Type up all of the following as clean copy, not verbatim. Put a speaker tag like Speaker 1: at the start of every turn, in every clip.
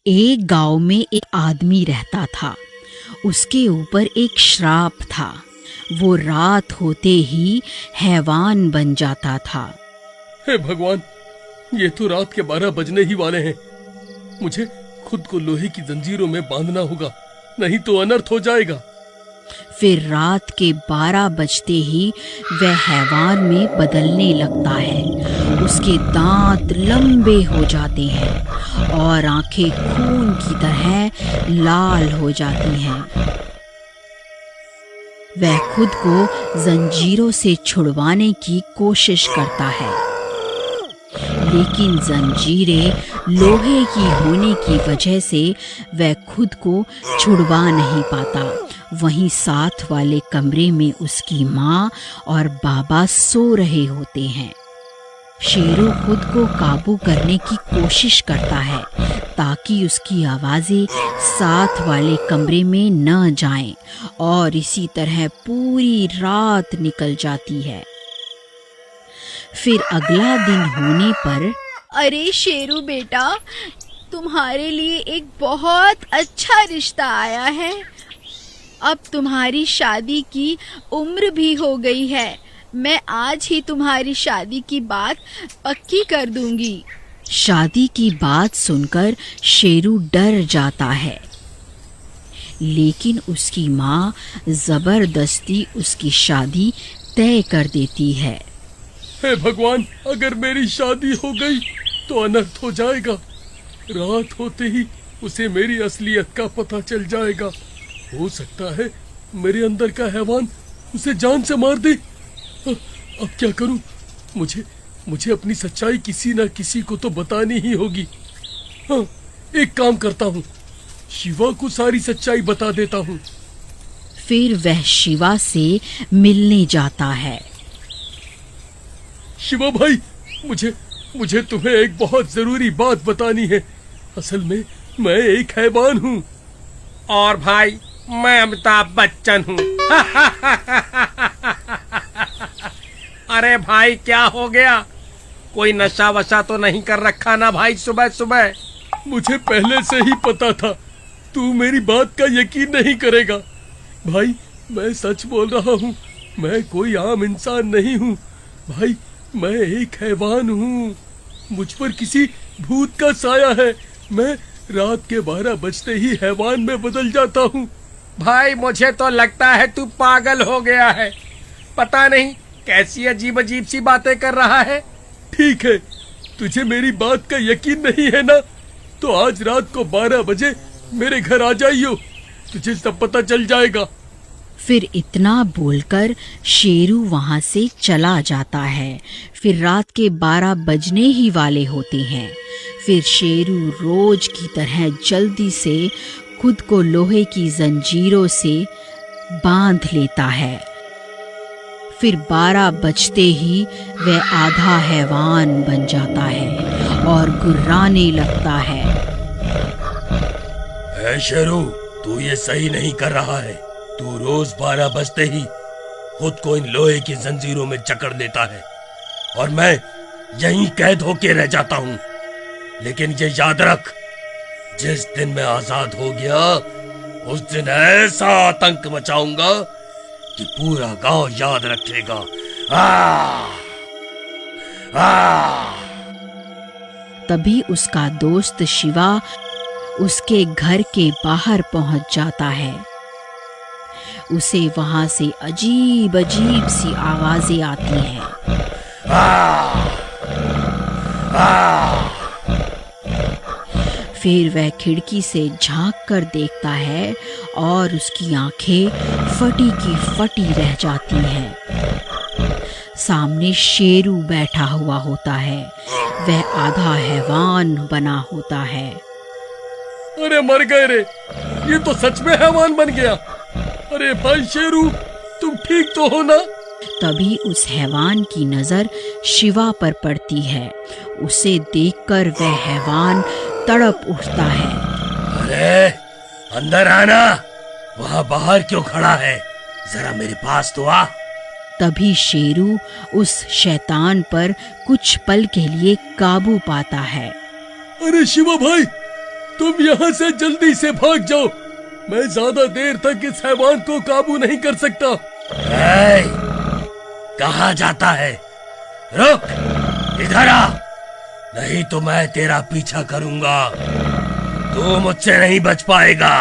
Speaker 1: एक गांव में एक आदमी रहता था। उसके ऊपर एक श्राप था। वो रात होते ही हैवान बन जाता था।
Speaker 2: हे भगवान, ये तो रात के 12 बजने ही वाले हैं। मुझे खुद को लोहे की जंजीरों में बांधना होगा, नहीं तो अनर्थ हो जाएगा।
Speaker 1: फिर रात के 12 बजते ही वह हैवान में बदलने लगता है। उसके दांत लंबे हो जाते हैं और आंखें खून की तरह लाल हो जाती हैं। वह खुद को जंजीरों से छुड़वाने की कोशिश करता है, लेकिन जंजीरें लोहे की होने की वजह से वह खुद को छुड़वा नहीं पाता। वहीं साथ वाले कमरे में उसकी माँ और बाबा सो रहे होते हैं। शेरू खुद को काबू करने की कोशिश करता है ताकि उसकी आवाज़ें साथ वाले कमरे में न जाएं, और इसी तरह पूरी रात निकल जाती है। फिर अगला दिन होने पर,
Speaker 3: अरे शेरू बेटा, तुम्हारे लिए एक बहुत अच्छा रिश्ता आया है। अब तुम्हारी शादी की उम्र भी हो गई है। मैं आज ही तुम्हारी शादी की बात पक्की कर दूंगी।
Speaker 1: शादी की बात सुनकर शेरू डर जाता है, लेकिन उसकी माँ जबरदस्ती उसकी शादी तय कर देती है।
Speaker 2: हे भगवान, अगर मेरी शादी हो गई तो अनर्थ हो जाएगा। रात होते ही उसे मेरी असलियत का पता चल जाएगा। हो सकता है मेरे अंदर का हैवान उसे जान से मार दे। अब क्या करूं? मुझे अपनी सच्चाई किसी न किसी को तो बतानी ही होगी। हाँ, एक काम करता हूँ, शिवा को सारी सच्चाई बता देता हूँ।
Speaker 1: फिर वह शिवा से मिलने जाता है।
Speaker 2: शिवा भाई, मुझे तुम्हें एक बहुत जरूरी बात बतानी है। असल में मैं एक हैवान हूँ।
Speaker 4: और भाई, मैं अमिताभ बच्चन हूँ। अरे भाई, क्या हो गया? कोई नशा वशा तो नहीं कर रखा ना भाई सुबह सुबह?
Speaker 2: मुझे पहले से ही पता था तू मेरी बात का यकीन नहीं करेगा। भाई, मैं सच बोल रहा हूँ। मैं कोई आम इंसान नहीं हूँ भाई, मैं एक हैवान हूँ। मुझ पर किसी भूत का साया है। मैं रात के 12 बजते ही हैवान में बदल जाता हूँ।
Speaker 4: भाई, मुझे तो लगता है तू पागल हो गया है। पता नहीं कैसी अजीब अजीब सी बातें कर रहा है।
Speaker 2: ठीक है, तुझे मेरी बात का यकीन नहीं है ना, तो आज रात को 12 बजे मेरे घर आ जाइयो, तुझे सब पता चल जाएगा।
Speaker 1: फिर इतना बोलकर शेरू वहां से चला जाता है। फिर रात के 12 बजने ही वाले होते हैं। फिर शेरू रोज की तरह जल्दी से खुद को लोहे की जंजीरों से बांध लेता है। फिर 12 बजते ही वह आधा हैवान बन जाता है और गुर्राने लगता है।
Speaker 2: ऐ शेरू, तू ये सही नहीं कर रहा है। तू रोज 12 बजते ही खुद को इन लोहे की जंजीरों में जकड़ देता है और मैं यहीं कैद होके रह जाता हूँ। लेकिन ये याद रख, जिस दिन मैं आजाद हो गया उस दिन ऐसा आतंक मचाऊंगा कि पूरा गांव याद रखेगा।
Speaker 1: तभी उसका दोस्त शिवा उसके घर के बाहर पहुंच जाता है। उसे वहां से अजीब अजीब सी आवाजें आती हैं। फिर वह खिड़की से झांक कर देखता है और उसकी आंखें फटी की फटी रह जाती हैं। सामने शेरू बैठा हुआ होता है। वह आधा हैवान बना होता है।
Speaker 2: अरे मर गए रे, ये तो सच में हैवान बन गया। अरे भाई शेरू, तुम ठीक तो हो ना?
Speaker 1: तभी उस हैवान की नजर शिवा पर पड़ती है। उसे देखकर वह हैवान तड़प उठता है।
Speaker 2: अरे अंदर आना, वहाँ बाहर क्यों खड़ा है? जरा मेरे पास तो आ।
Speaker 1: तभी शेरू उस शैतान पर कुछ पल के लिए काबू पाता है।
Speaker 2: अरे शिवा भाई, तुम यहाँ से जल्दी से भाग जाओ। मैं ज्यादा देर तक इस हैवान को काबू नहीं कर सकता।
Speaker 4: कहाँ जाता है? रुक, इधर आ, नहीं तो मैं तेरा पीछा करूंगा। तू मुझसे नहीं बच पाएगा।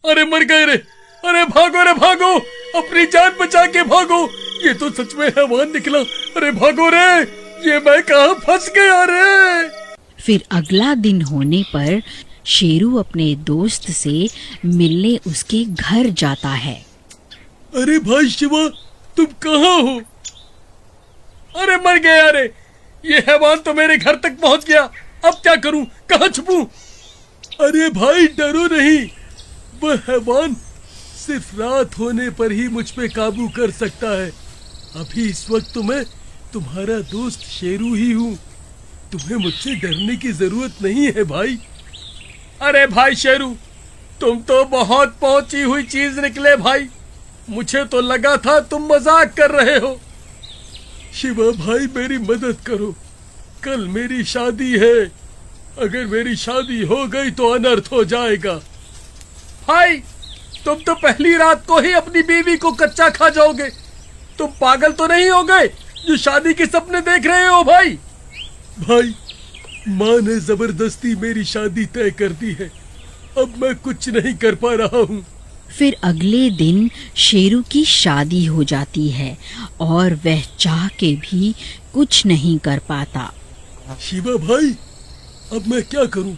Speaker 2: अरे मर गए रे! अरे भागो रे भागो, अपनी जान बचा के भागो। ये तो सच में हैवान निकला। अरे भागो रे, ये मैं कहाँ फंस गया रे।
Speaker 1: फिर अगला दिन होने पर शेरू अपने दोस्त से मिलने उसके घर जाता है।
Speaker 2: अरे भाई शिवा, तुम कहाँ हो? अरे मर गया रे, ये हैवान तो मेरे घर तक पहुंच गया। अब क्या करूं, कहाँ छुपूं? अरे भाई डरो नहीं, वह हैवान सिर्फ रात होने पर ही मुझ पे काबू कर सकता है। अभी इस वक्त तो मैं तुम्हारा दोस्त शेरू ही हूँ। तुम्हें मुझसे डरने की जरूरत नहीं है भाई। अरे भाई शेरू, तुम तो बहुत पहुंची हुई चीज निकले भाई। मुझे तो लगा था तुम मजाक कर रहे हो। शिवा भाई मेरी मदद करो, कल मेरी शादी है। अगर मेरी शादी हो गई तो अनर्थ हो जाएगा। भाई तुम तो पहली रात को ही अपनी बीवी को कच्चा खा जाओगे। तुम पागल तो नहीं हो गए जो शादी के सपने देख रहे हो? भाई भाई माँ ने जबरदस्ती मेरी शादी तय कर दी है। अब मैं कुछ नहीं कर पा रहा हूँ।
Speaker 1: फिर अगले दिन शेरू की शादी हो जाती है और वह चाह के भी कुछ नहीं कर पाता।
Speaker 2: शिवा भाई, अब मैं क्या करूं?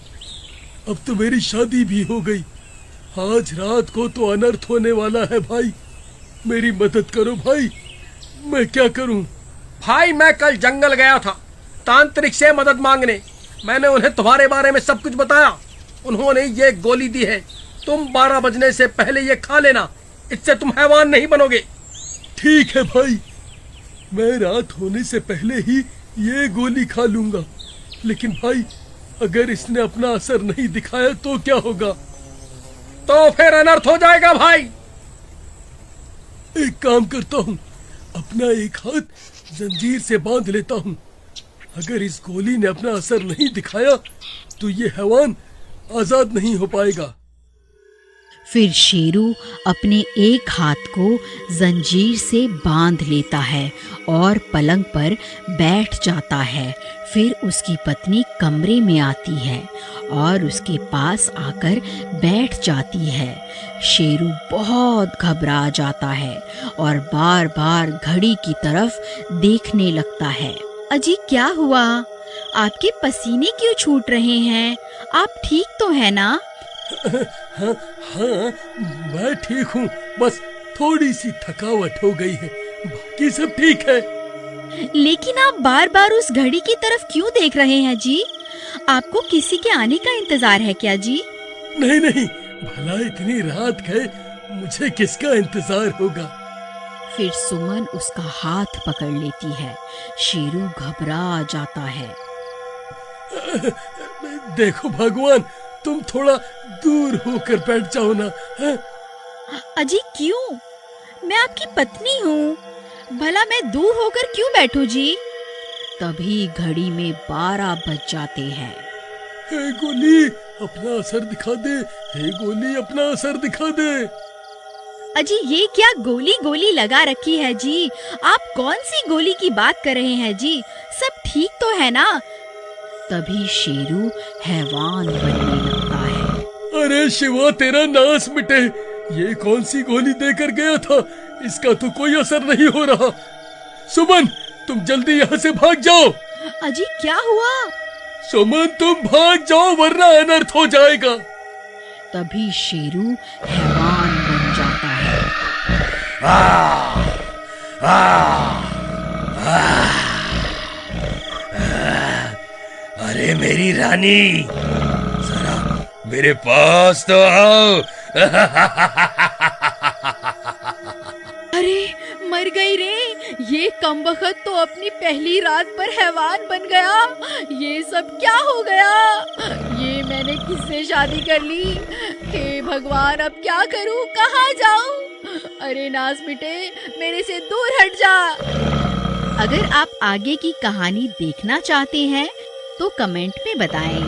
Speaker 2: अब तो मेरी शादी भी हो गई। आज रात को तो अनर्थ होने वाला है भाई। मेरी मदद करो भाई, मैं क्या करूं?
Speaker 4: भाई मैं कल जंगल गया था तांत्रिक से मदद मांगने। मैंने उन्हें तुम्हारे बारे में सब कुछ बताया। उन्होंने ये गोली दी है, तुम 12 बजने से पहले ये खा लेना, इससे तुम हैवान नहीं बनोगे।
Speaker 2: ठीक है भाई, मैं रात होने से पहले ही ये गोली खा लूंगा। लेकिन भाई अगर इसने अपना असर नहीं दिखाया तो क्या होगा?
Speaker 4: तो फिर अनर्थ हो जाएगा भाई।
Speaker 2: एक काम करता हूँ, अपना एक हाथ जंजीर से बांध लेता हूँ। अगर इस गोली ने अपना असर नहीं दिखाया तो ये हैवान आजाद नहीं हो पाएगा।
Speaker 1: फिर शेरू अपने एक हाथ को जंजीर से बांध लेता है और पलंग पर बैठ जाता है। फिर उसकी पत्नी कमरे में आती है और उसके पास आकर बैठ जाती है। शेरू बहुत घबरा जाता है और बार बार घड़ी की तरफ देखने लगता है।
Speaker 3: अजी क्या हुआ? आपके पसीने क्यों छूट रहे हैं? आप ठीक तो है ना?
Speaker 2: हाँ हाँ, मैं ठीक हूँ, बस थोड़ी सी थकावट हो गई है, बाकी सब ठीक है।
Speaker 3: लेकिन आप बार बार उस घड़ी की तरफ क्यों देख रहे हैं जी? आपको किसी के आने का इंतजार है क्या जी?
Speaker 2: नहीं नहीं, भला इतनी रात गए, मुझे किसका इंतजार होगा?
Speaker 1: फिर सुमन उसका हाथ पकड़ लेती है। शेरू घबरा जाता है।
Speaker 2: देखो भगवान, तुम थोड़ा दूर होकर बैठ जाओ ना। हाँ?
Speaker 3: अजी क्यों? मैं आपकी पत्नी हूँ, भला मैं दूर होकर क्यों बैठूं जी?
Speaker 1: तभी घड़ी में 12 बज जाते हैं।
Speaker 2: हे गोली, अपना असर दिखा दे। हे गोली, अपना असर दिखा दे।
Speaker 3: अजी ये क्या गोली गोली लगा रखी है जी? आप कौन सी गोली की बात कर रहे हैं जी? सब ठीक तो है ना?
Speaker 1: तभी शेरू हैवान बनने लगता है।
Speaker 2: अरे शिवा, तेरा नाश मिटे। ये कौन सी गोली देकर गया था? इसका तो कोई असर नहीं हो रहा। सुमन, तुम जल्दी यहाँ से भाग जाओ।
Speaker 3: अजी क्या हुआ?
Speaker 2: सुमन, तुम भाग जाओ वरना अनर्थ हो जाएगा।
Speaker 1: तभी शेरू हैवान बन जाता है।
Speaker 4: अरे मेरी रानी, जरा मेरे पास तो आओ।
Speaker 3: अरे मर गई रे, ये कमबख्त तो अपनी पहली रात पर हैवान बन गया। ये सब क्या हो गया? ये मैंने किससे शादी कर ली? हे भगवान, अब क्या करूं, कहाँ जाऊं? अरे नास मिटे, मेरे से दूर हट जा। अगर आप आगे की कहानी देखना चाहते हैं
Speaker 1: तो कमेंट में बताएं।